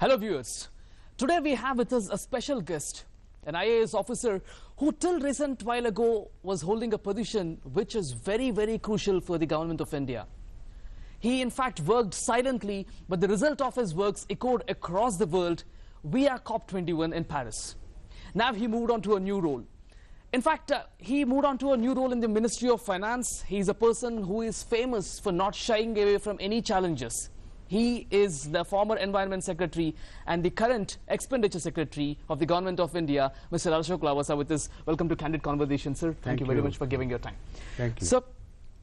Hello viewers, today we have with us a special guest, an IAS officer who till recent while ago was holding a position which is very crucial for the government of India. He in fact worked silently, but the result of his works echoed across the world via COP21 in Paris. Now he moved on to a new role. In fact, he moved on to a new role in the Ministry of Finance. He is a person who is famous for not shying away from any challenges. He is the former Environment Secretary and the current Expenditure Secretary of the Government of India, Mr. Ashok Lavasa, with us. Welcome to Candid Conversation, sir. Thank you very much for giving your time. Thank you. So,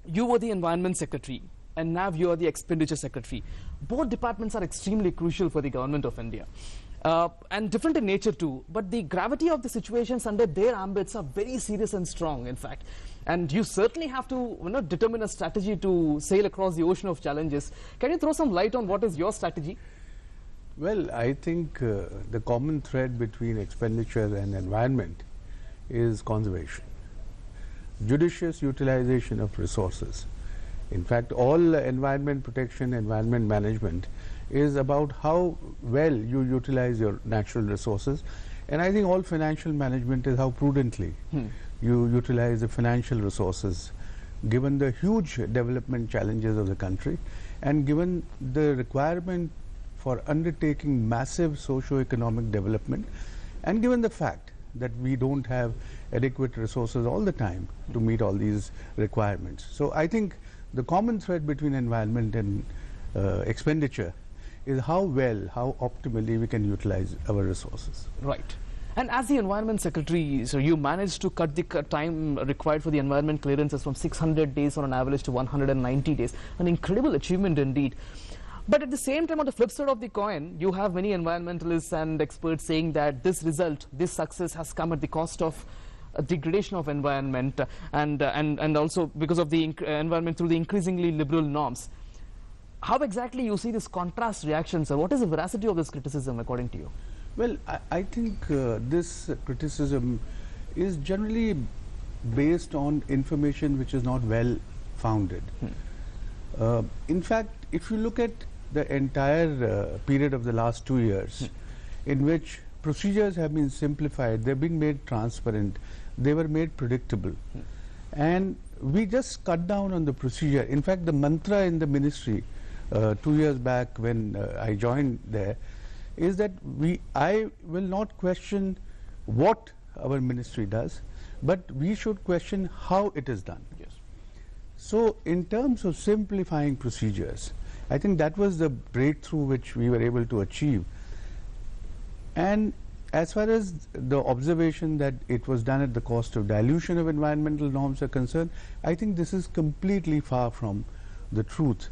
you were the Environment Secretary and now you are the Expenditure Secretary. Both departments are extremely crucial for the Government of India. And different in nature too, but the gravity of the situations under their ambits are very serious and strong, in fact. And you certainly have to determine a strategy to sail across the ocean of challenges. Can you throw some light on what is your strategy? Well, I think the common thread between expenditure and environment is conservation, judicious utilization of resources. In fact, all environment protection, environment management is about how well you utilize your natural resources, and I think all financial management is how prudently you utilize the financial resources given the huge development challenges of the country and given the requirement for undertaking massive socio-economic development, and given the fact that we don't have adequate resources all the time to meet all these requirements. So I think the common thread between environment and expenditure is how well, how optimally we can utilize our resources. Right. And as the Environment Secretary, so you managed to cut the time required for the environment clearances from 600 days on an average to 190 days. An incredible achievement indeed. But at the same time, on the flip side of the coin, you have many environmentalists and experts saying that this result, this success has come at the cost of degradation of environment and also because of the environment through the increasingly liberal norms. How exactly you see this contrast reaction, sir? What is the veracity of this criticism according to you? Well, I think this criticism is generally based on information which is not well founded. In fact, if you look at the entire period of the last 2 years, in which procedures have been simplified, they've been made transparent, they were made predictable, and we just cut down on the procedure. In fact, the mantra in the ministry 2 years back when I joined there is that I will not question what our ministry does, but we should question how it is done. Yes. So in terms of simplifying procedures, I think that was the breakthrough which we were able to achieve. And as far as the observation that it was done at the cost of dilution of environmental norms are concerned, I think this is completely far from the truth.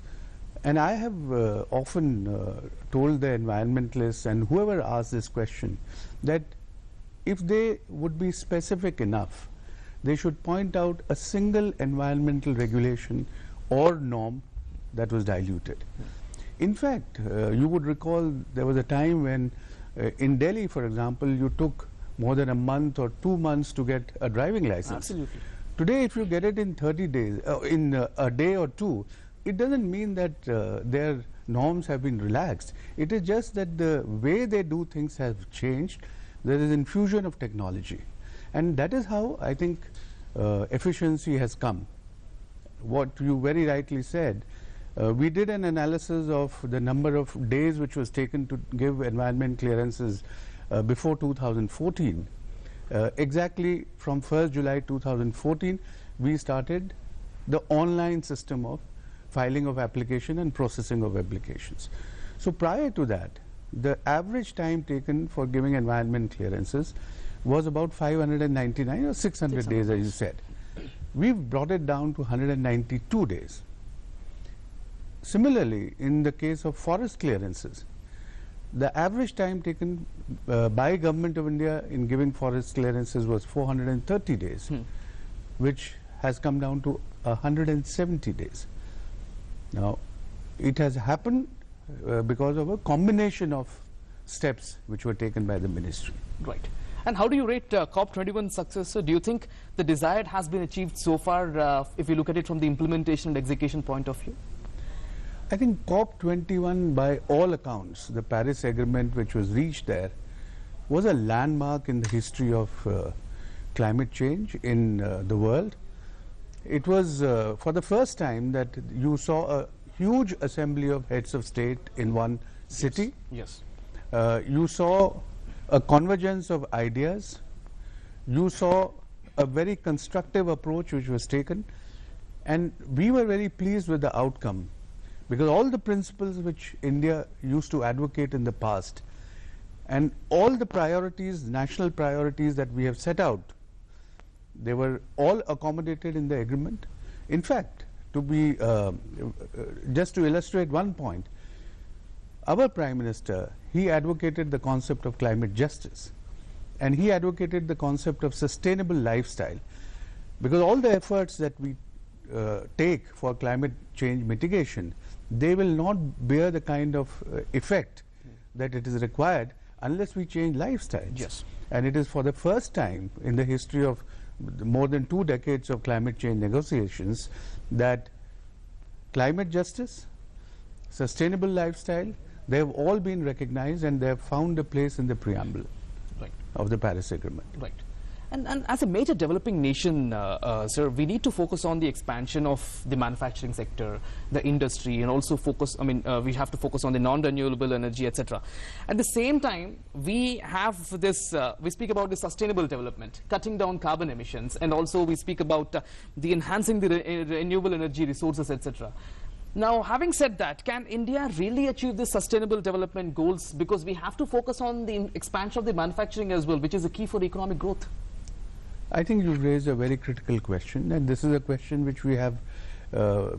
And I have often told the environmentalists and whoever asks this question that if they would be specific enough, they should point out a single environmental regulation or norm that was diluted. In fact, you would recall there was a time when in Delhi, for example, you took more than a month or 2 months to get a driving license. Absolutely. Today, if you get it in 30 days, in a day or two, it doesn't mean that their norms have been relaxed. It is just that the way they do things has changed. There is infusion of technology. And that is how I think efficiency has come. What you very rightly said, we did an analysis of the number of days which was taken to give environment clearances before 2014. Exactly from 1st July 2014, we started the online system of filing of application and processing of applications. So prior to that, the average time taken for giving environment clearances was about 599 or 600 days, as you said. We've brought it down to 192 days. Similarly, in the case of forest clearances, the average time taken by Government of India in giving forest clearances was 430 days, which has come down to 170 days. Now, it has happened because of a combination of steps which were taken by the ministry. Right. And how do you rate COP21 success? So do you think the desired has been achieved so far if you look at it from the implementation and execution point of view? I think COP21, by all accounts, the Paris Agreement which was reached there, was a landmark in the history of climate change in the world. It was for the first time that you saw a huge assembly of heads of state in one city. Yes. You saw a convergence of ideas. You saw a very constructive approach which was taken, and we were very pleased with the outcome, because all the principles which India used to advocate in the past and all the priorities, national priorities that we have set out, they were all accommodated in the agreement. In fact, to be just to illustrate one point, our Prime Minister, he advocated the concept of climate justice, and he advocated the concept of sustainable lifestyle, because all the efforts that we take for climate change mitigation, they will not bear the kind of effect that it is required unless we change lifestyles. Yes. And it is for the first time in the history of more than 2 decades of climate change negotiations that climate justice, sustainable lifestyle, they have all been recognized and they have found a place in the preamble of the Paris Agreement. Right. And as a major developing nation, sir, we need to focus on the expansion of the manufacturing sector, the industry, and also focus, we have to focus on the non-renewable energy, etc. At the same time, we have this, we speak about the sustainable development, cutting down carbon emissions, and also we speak about the enhancing the renewable energy resources, etc. Now, having said that, can India really achieve the sustainable development goals? Because we have to focus on the expansion of the manufacturing as well, which is the key for economic growth. I think you've raised a very critical question, and this is a question which we have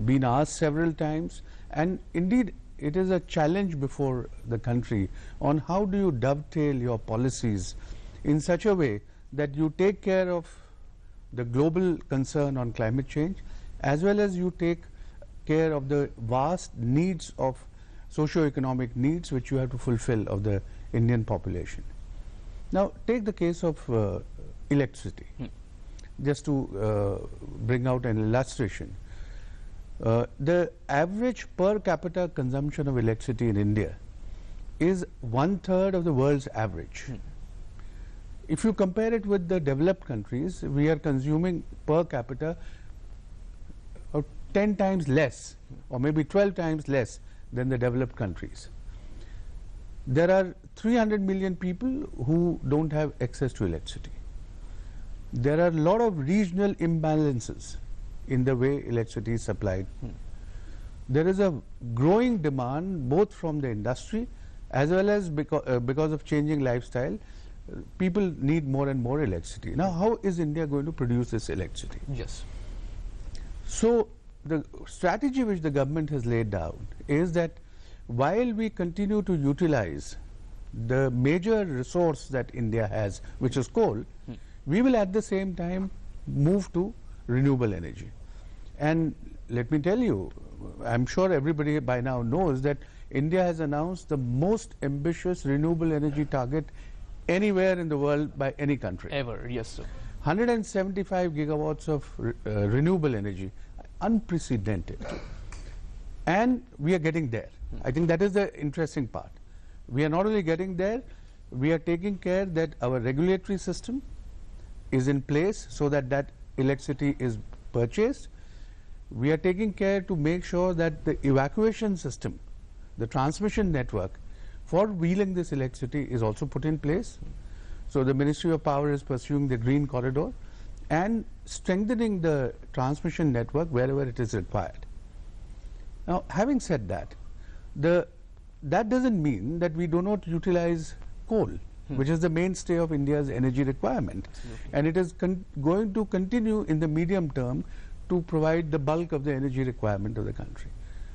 been asked several times, and indeed it is a challenge before the country on how do you dovetail your policies in such a way that you take care of the global concern on climate change as well as you take care of the vast needs of socio-economic needs which you have to fulfill of the Indian population. Now take the case of electricity. Just to bring out an illustration, the average per capita consumption of electricity in India is 1/3 of the world's average. If you compare it with the developed countries, we are consuming per capita 10 times less or maybe 12 times less than the developed countries. There are 300 million people who don't have access to electricity. There are a lot of regional imbalances in the way electricity is supplied. There is a growing demand both from the industry as well as because of changing lifestyle. People need more and more electricity. Now, how is India going to produce this electricity? Yes. So, the strategy which the government has laid down is that while we continue to utilize the major resource that India has, which is coal, we will at the same time move to renewable energy. And let me tell you, I'm sure everybody by now knows that India has announced the most ambitious renewable energy target anywhere in the world by any country. Ever, yes, sir. 175 gigawatts of renewable energy, unprecedented. And we are getting there. I think that is the interesting part. We are not only getting there, we are taking care that our regulatory system is in place so that that electricity is purchased. We are taking care to make sure that the evacuation system, the transmission network for wheeling this electricity is also put in place. So the Ministry of Power is pursuing the green corridor and strengthening the transmission network wherever it is required. Now, having said that, that doesn't mean that we do not utilize coal, which is the mainstay of India's energy requirement. Absolutely. And it is going to continue in the medium term to provide the bulk of the energy requirement of the country.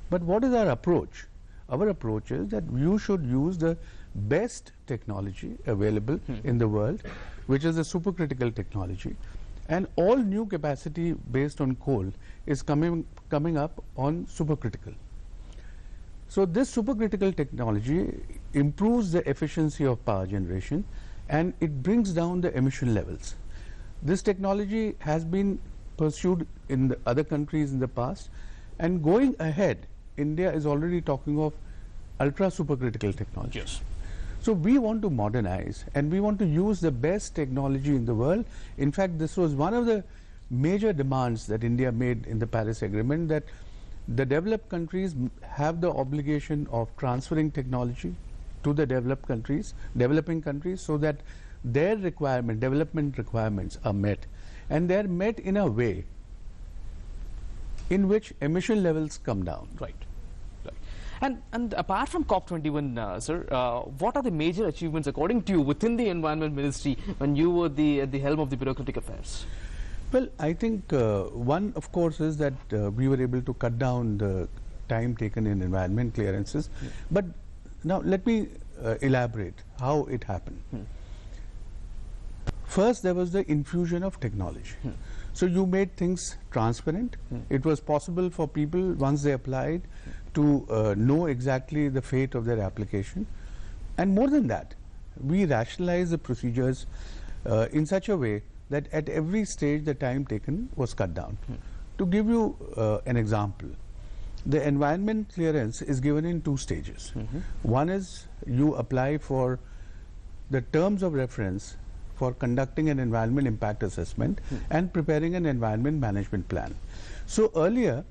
But what is our approach? Our approach is that you should use the best technology available in the world, which is the supercritical technology. And all new capacity based on coal is coming up on supercritical. So this supercritical technology improves the efficiency of power generation and it brings down the emission levels. This technology has been pursued in the other countries in the past, and going ahead India is already talking of ultra supercritical technology. Yes. So we want to modernize and we want to use the best technology in the world. In fact, this was one of the major demands that India made in the Paris Agreement, that the developed countries have the obligation of transferring technology to the developing countries, so that their development requirements are met. And they're met in a way in which emission levels come down. Right. And apart from COP21, sir, what are the major achievements according to you within the Environment Ministry when you were at the helm of the bureaucratic affairs? Well, I think one, of course, is that we were able to cut down the time taken in environment clearances. But now let me elaborate how it happened. First, there was the infusion of technology. So you made things transparent. It was possible for people, once they applied, to know exactly the fate of their application. And more than that, we rationalized the procedures in such a way that at every stage the time taken was cut down. To give you an example, the environment clearance is given in two stages. One is you apply for the terms of reference for conducting an environment impact assessment and preparing an environment management plan. So earlier,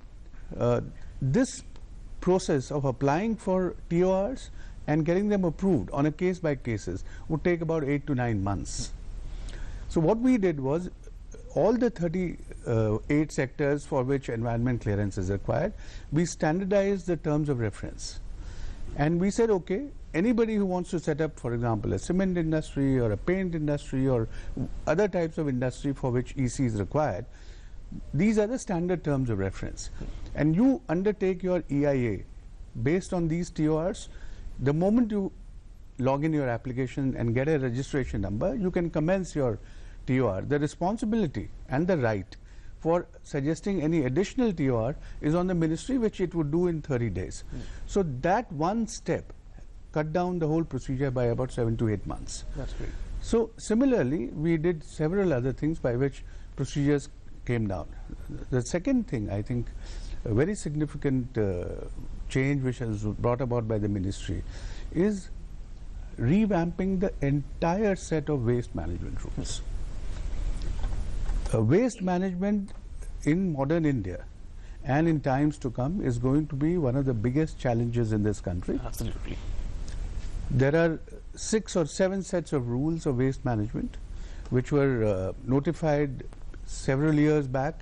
this process of applying for TORs and getting them approved on a case-by cases would take about 8 to 9 months. So what we did was, all the 38 sectors for which environment clearance is required, we standardized the terms of reference. And we said, okay, anybody who wants to set up, for example, a cement industry or a paint industry or other types of industry for which EC is required, these are the standard terms of reference. And you undertake your EIA based on these TORs. The moment you log in your application and get a registration number, you can commence your TOR. The responsibility and the right for suggesting any additional TOR is on the ministry, which it would do in 30 days. So that one step cut down the whole procedure by about 7 to 8 months. That's great. So similarly, we did several other things by which procedures came down. The second thing, I think, a very significant change which was brought about by the ministry is revamping the entire set of waste management rules. Waste management in modern India and in times to come is going to be one of the biggest challenges in this country. Absolutely. There are 6 or 7 sets of rules of waste management which were notified several years back.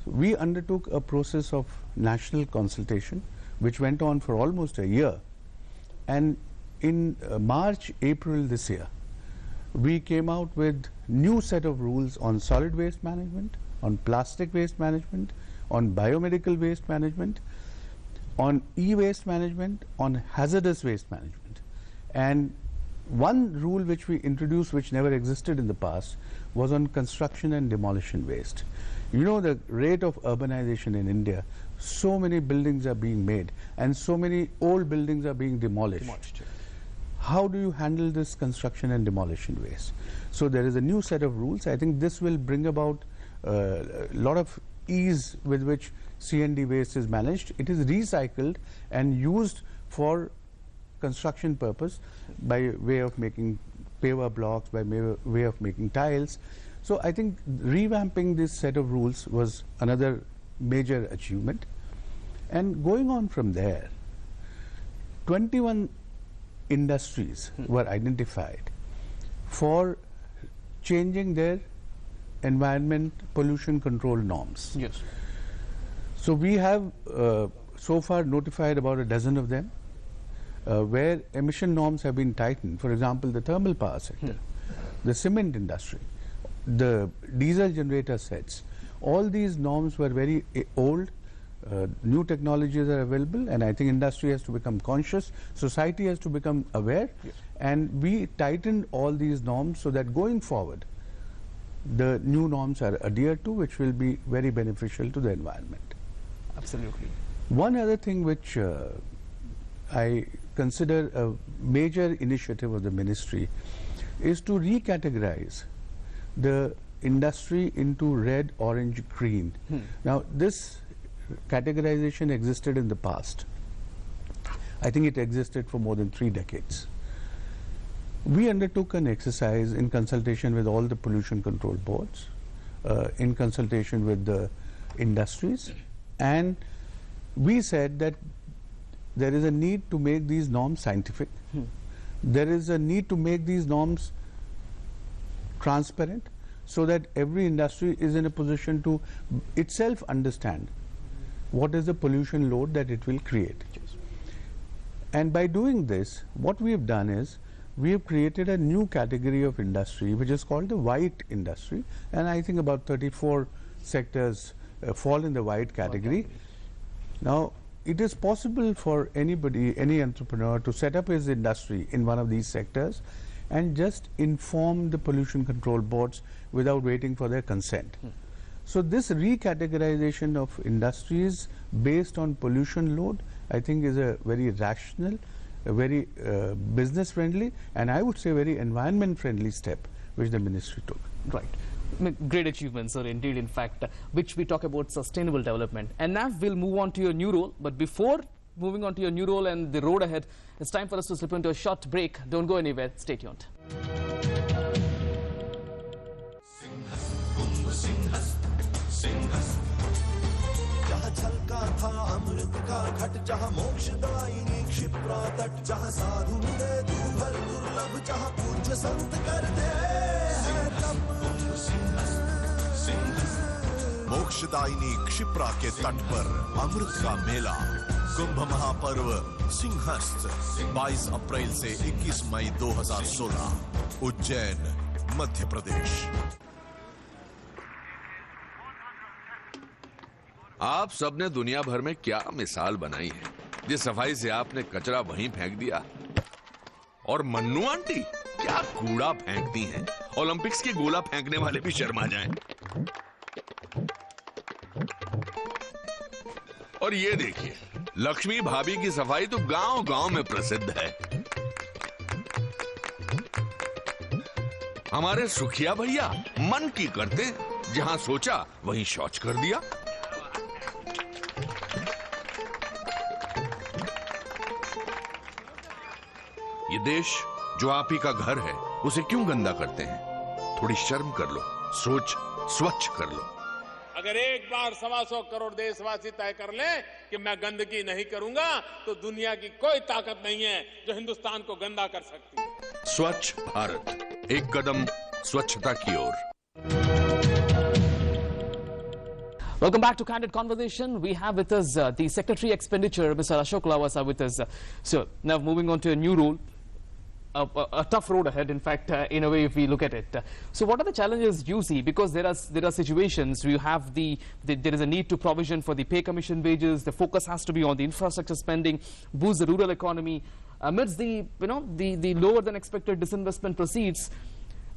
We undertook a process of national consultation which went on for almost a year, and in March, April this year, we came out with new set of rules on solid waste management, on plastic waste management, on biomedical waste management, on e-waste management, on hazardous waste management. And one rule which we introduced, which never existed in the past, was on construction and demolition waste. You know, the rate of urbanization in India, so many buildings are being made and so many old buildings are being demolished. How do you handle this construction and demolition waste? So there is a new set of rules. I think this will bring about a lot of ease with which C&D waste is managed. It is recycled and used for construction purpose by way of making paver blocks, by way of making tiles. So I think revamping this set of rules was another major achievement. And going on from there, 21 industries were identified for changing their environment pollution control norms. Yes. So we have so far notified about a dozen of them where emission norms have been tightened. For example, the thermal power sector, the cement industry, the diesel generator sets. All these norms were very old. New technologies are available, and I think industry has to become conscious, society has to become aware, and we tightened all these norms so that going forward the new norms are adhered to, which will be very beneficial to the environment. Absolutely. One other thing which I consider a major initiative of the ministry is to recategorize the industry into red, orange, green. Now this categorization existed in the past. I think it existed for more than 3 decades. We undertook an exercise in consultation with all the pollution control boards, in consultation with the industries, and we said that there is a need to make these norms scientific. There is a need to make these norms transparent so that every industry is in a position to itself understand what is the pollution load that it will create. And by doing this, what we have done is we have created a new category of industry which is called the white industry, and I think about 34 sectors fall in the white category. Now, it is possible for anybody, any entrepreneur, to set up his industry in one of these sectors and just inform the pollution control boards without waiting for their consent. So this recategorization of industries based on pollution load, I think, is a very rational, a very business friendly, and I would say very environment friendly step which the ministry took. Right. Great achievements, sir, indeed, in fact, which we talk about sustainable development. And now we'll move on to your new role. But before moving on to your new role and the road ahead, it's time for us to slip into a short break. Don't go anywhere. Stay tuned. झलका था अमृत का घट जहाँ मोक्षदायिनी क्षिप्रा तट जहाँ साधु मिले दुर्लभ दुर्लभ जहाँ पूज्य संत कर दे मोक्षदायिनी क्षिप्रा के तट पर अमृत का मेला कुंभ महापर्व सिंहस्थ 22 अप्रैल से 21 मई 2016 उज्जैन मध्य प्रदेश। आप सबने दुनिया भर में क्या मिसाल बनाई है। जिस सफाई से आपने कचरा वहीं फेंक दिया, और मन्नू आंटी क्या कूड़ा फेंकती हैं। ओलंपिक्स की गोला फेंकने वाले भी शर्मा जाएं। और ये देखिए, लक्ष्मी भाभी की सफाई तो गांव-गांव में प्रसिद्ध है। हमारे सुखिया भैया मन की करते, जहां सोचा वहीं शौच कर दिया। ये देश जो आप ही का घर है, उसे क्यों गंदा करते हैं? थोड़ी शर्म कर लो, सोच स्वच्छ कर लो। अगर एक बार 125 करोड़ देशवासी तय कर लें कि मैं गंदगी नहीं करूंगा, तो दुनिया की कोई ताकत नहीं है जो हिंदुस्तान को गंदा कर सकती है। स्वच्छ भारत, एक कदम स्वच्छता की ओर। Welcome back to Candid Conversation. We have with us the Secretary Expenditure, Mr. Ashok Lavasa, with us. So now moving on to a new role. A tough road ahead, in fact, in a way, if we look at it. So what are the challenges you see? Because there are situations where you have there is a need to provision for the pay commission wages. The focus has to be on the infrastructure spending, boost the rural economy. Amidst the lower than expected disinvestment proceeds,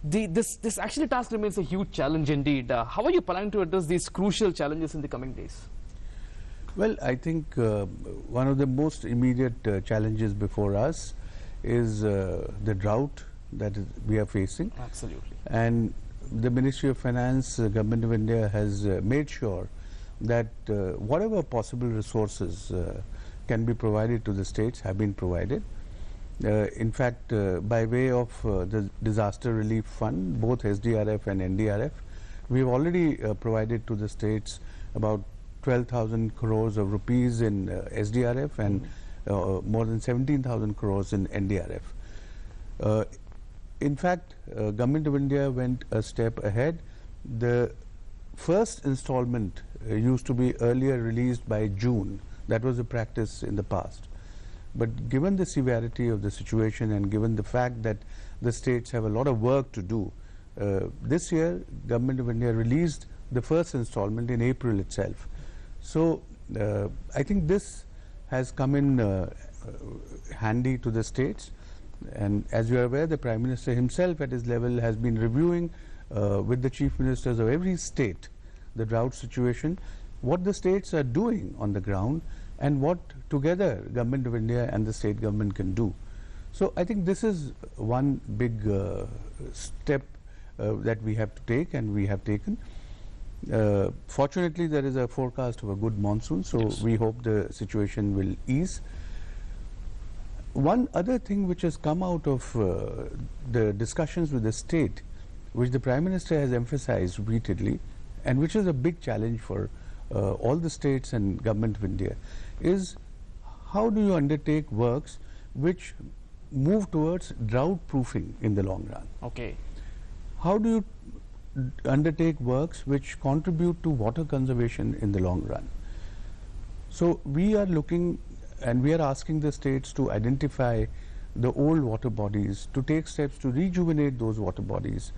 this actually task remains a huge challenge indeed. How are you planning to address these crucial challenges in the coming days? Well, I think one of the most immediate challenges before us is the drought that we are facing. Absolutely. And the Ministry of Finance, Government of India has made sure that whatever possible resources can be provided to the states have been provided. In fact, by way of the Disaster Relief Fund, both SDRF and NDRF, we have already provided to the states about 12,000 crores of rupees in SDRF and more than 17,000 crores in NDRF. In fact, Government of India went a step ahead. The first installment used to be earlier released by June. That was the practice in the past. But given the severity of the situation and given the fact that the states have a lot of work to do, this year Government of India released the first installment in April itself. So I think this has come in handy to the states, and as you are aware, the Prime Minister himself at his level has been reviewing with the Chief Ministers of every state the drought situation, what the states are doing on the ground and what together Government of India and the state government can do. So I think this is one big step that we have to take and we have taken. Fortunately, there is a forecast of a good monsoon, so Yes. we hope the situation will ease. One other thing which has come out of the discussions with the state, which the Prime Minister has emphasized repeatedly, and which is a big challenge for all the states and government of India, is how do you undertake works which move towards drought proofing in the long run? Okay. How do you undertake works which contribute to water conservation in the long run? So we are looking and we are asking the states to identify the old water bodies, to take steps to rejuvenate those water bodies.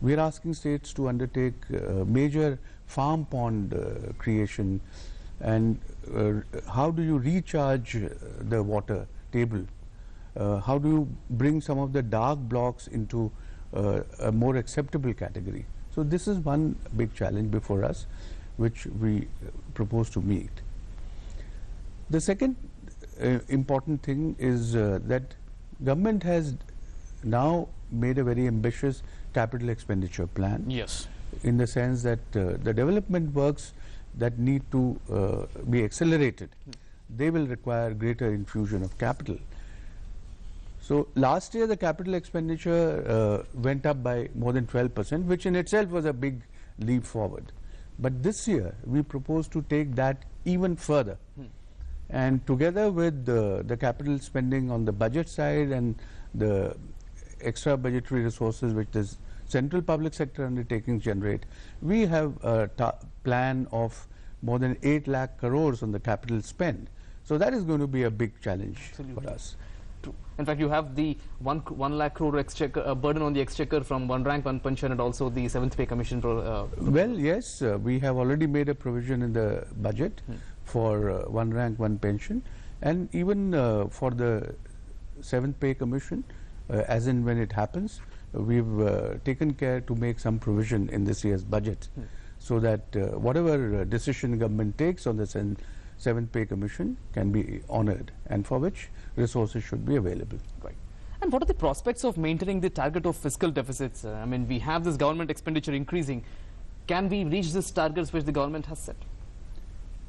We are asking states to undertake major farm pond creation, and how do you recharge the water table? How do you bring some of the dark blocks into a more acceptable category? So this is one big challenge before us, which we propose to meet. The second important thing is that government has now made a very ambitious capital expenditure plan. Yes. In the sense that the development works that need to be accelerated, they will require greater infusion of capital. So last year the capital expenditure went up by more than 12%, which in itself was a big leap forward. But this year we propose to take that even further. And together with the capital spending on the budget side and the extra budgetary resources which the central public sector undertakings generate, we have a plan of more than 8 lakh crores on the capital spend. So that is going to be a big challenge for us. True. In fact, you have the 1 lakh crore exchequer, burden on the exchequer from one rank, one pension, and also the 7th pay commission. Well, yes, we have already made a provision in the budget for one rank, one pension, and even for the 7th pay commission, as and when it happens, we've taken care to make some provision in this year's budget, so that whatever decision government takes on the 7th pay commission can be honored, and for which resources should be available. Right. And what are the prospects of maintaining the target of fiscal deficits? I mean, we have this government expenditure increasing. Can we reach these targets which the government has set?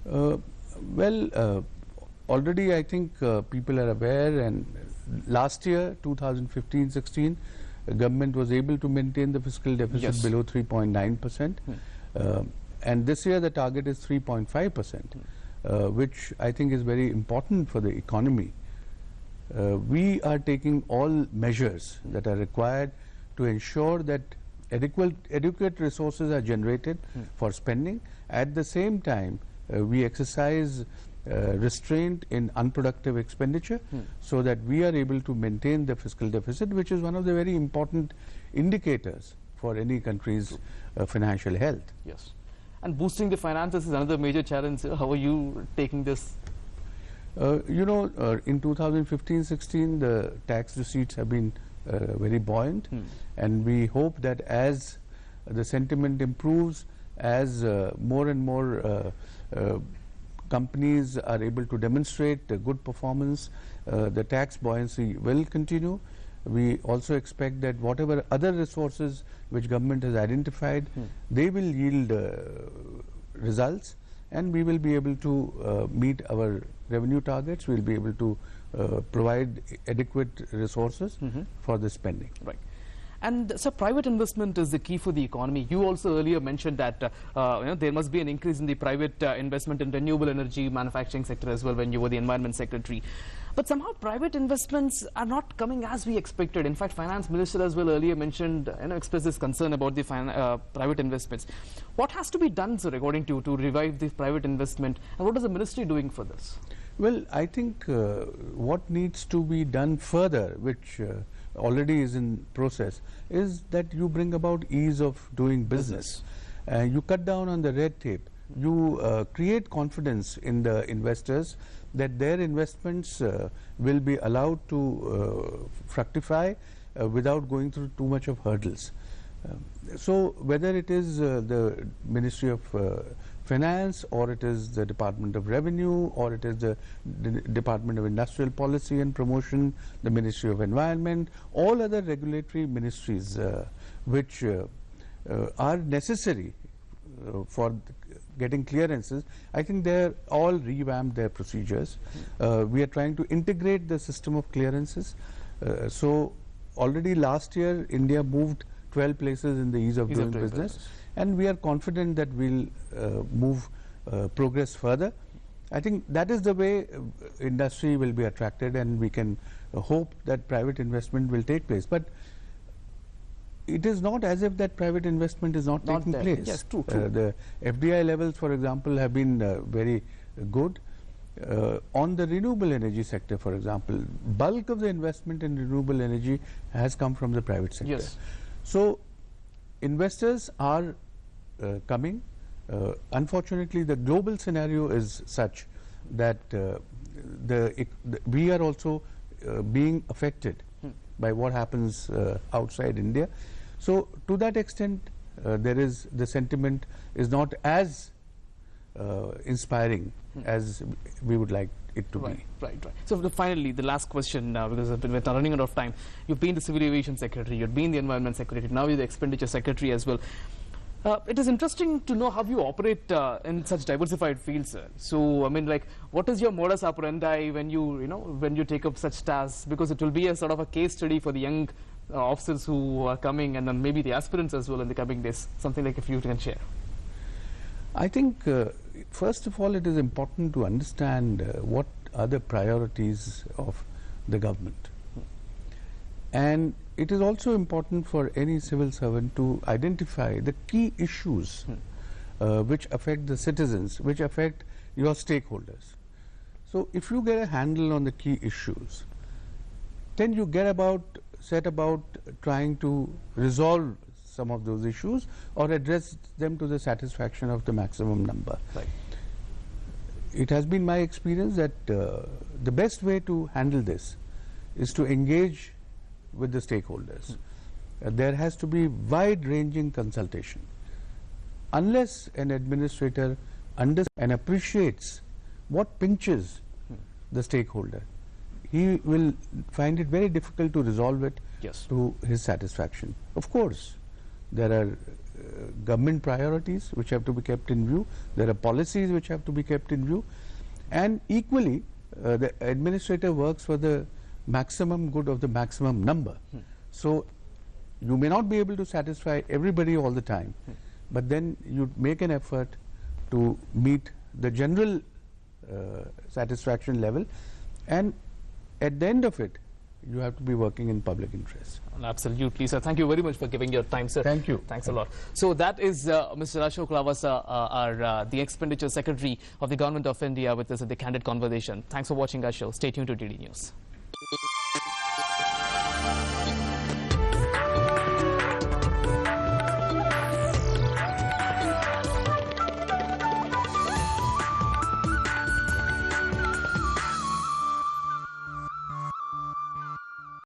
Well, already I think people are aware, and last year 2015-16 government was able to maintain the fiscal deficit Yes. below 3.9%, and this year the target is 3.5%, which I think is very important for the economy. We are taking all measures that are required to ensure that adequate resources are generated for spending. At the same time, we exercise restraint in unproductive expenditure, so that we are able to maintain the fiscal deficit, which is one of the very important indicators for any country's financial health. Yes. And boosting the finances is another major challenge. How are you taking this? You know, in 2015-16, the tax receipts have been very buoyant, and we hope that as the sentiment improves, as more and more companies are able to demonstrate a good performance, the tax buoyancy will continue. We also expect that whatever other resources which government has identified, they will yield results, and we will be able to meet our revenue targets. We will be able to provide adequate resources for the spending. Right. And so private investment is the key for the economy. You also earlier mentioned that there must be an increase in the private investment in renewable energy manufacturing sector as well when you were the environment secretary. But somehow private investments are not coming as we expected. In fact, finance minister as well earlier mentioned, expressed this concern about the private investments. What has to be done, sir, according to you, to revive the private investment, and what is the ministry doing for this? Well, I think what needs to be done further, which already is in process, is that you bring about ease of doing business. You cut down on the red tape. You create confidence in the investors that their investments will be allowed to fructify without going through too much of hurdles. So whether it is the Ministry of Finance, or it is the Department of Revenue, or it is the Department of Industrial Policy and Promotion, the Ministry of Environment, all other regulatory ministries which are necessary for getting clearances, I think they're all revamped their procedures. We are trying to integrate the system of clearances. So already last year, India moved 12 places in the ease of doing business, and we are confident that we'll move progress further. I think that is the way industry will be attracted, and we can hope that private investment will take place. But it is not as if that private investment is not taking place. Yes, true. The FDI levels, for example, have been very good. On the renewable energy sector, for example, bulk of the investment in renewable energy has come from the private sector. Yes. So investors are coming. Unfortunately, the global scenario is such that we are also being affected by what happens outside India. So to that extent, the sentiment is not as inspiring as we would like it to be. Right. So finally, the last question, because we're running out of time. You've been the Civil Aviation Secretary, you've been the Environment Secretary, now you're the Expenditure Secretary as well. It is interesting to know how you operate in such diversified fields, sir. So, I mean, like, what is your modus operandi when you take up such tasks? Because it will be a sort of a case study for the young officers who are coming, and then maybe the aspirants as well in the coming days. Something like if you can share. I think, first of all, it is important to understand what are the priorities of the government. And it is also important for any civil servant to identify the key issues which affect the citizens, which affect your stakeholders. So if you get a handle on the key issues, then you set about trying to resolve some of those issues or address them to the satisfaction of the maximum number. Right. It has been my experience that the best way to handle this is to engage with the stakeholders. There has to be wide-ranging consultation. Unless an administrator understands and appreciates what pinches the stakeholder, he will find it very difficult to resolve it to his satisfaction. Of course, there are government priorities which have to be kept in view. There are policies which have to be kept in view. And equally, the administrator works for the maximum good of the maximum number. So you may not be able to satisfy everybody all the time, but then you make an effort to meet the general satisfaction level, and at the end of it, you have to be working in public interest. Absolutely, sir. Thank you very much for giving your time, sir. Thank you. Thanks a lot. So that is Mr. Ashok Lavasa, the Expenditure Secretary of the Government of India, with us at the Candid Conversation. Thanks for watching our show. Stay tuned to DD News.